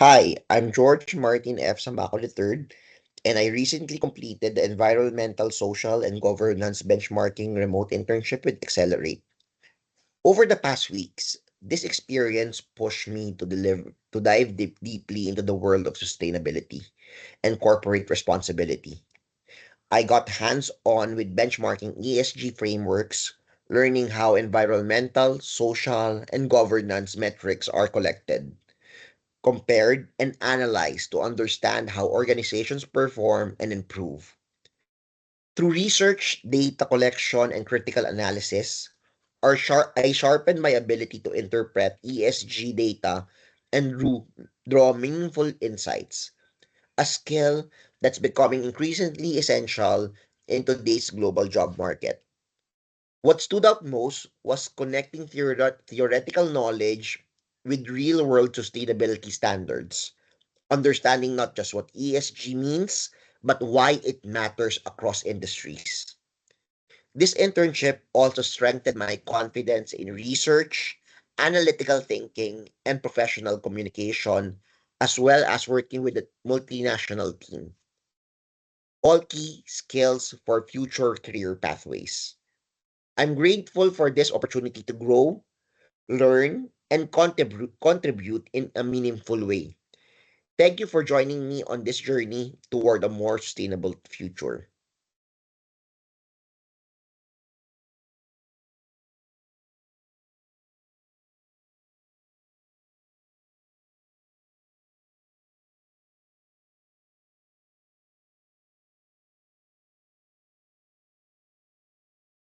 Hi, I'm George Martin F. Sambaco III, and I recently completed the Environmental, Social, and Governance Benchmarking Remote Internship with Accelerate. Over the past weeks, this experience pushed me to dive deeply into the world of sustainability and corporate responsibility. I got hands-on with benchmarking ESG frameworks, learning how environmental, social, and governance metrics are collected, compared, and analyzed to understand how organizations perform and improve. Through research, data collection, and critical analysis, I sharpened my ability to interpret ESG data and draw meaningful insights, a skill that's becoming increasingly essential in today's global job market. What stood out most was connecting theoretical knowledge with real world sustainability standards, understanding not just what ESG means, but why it matters across industries. This internship also strengthened my confidence in research, analytical thinking, and professional communication, as well as working with a multinational team. All key skills for future career pathways. I'm grateful for this opportunity to grow, learn, and contribute in a meaningful way. Thank you for joining me on this journey toward a more sustainable future.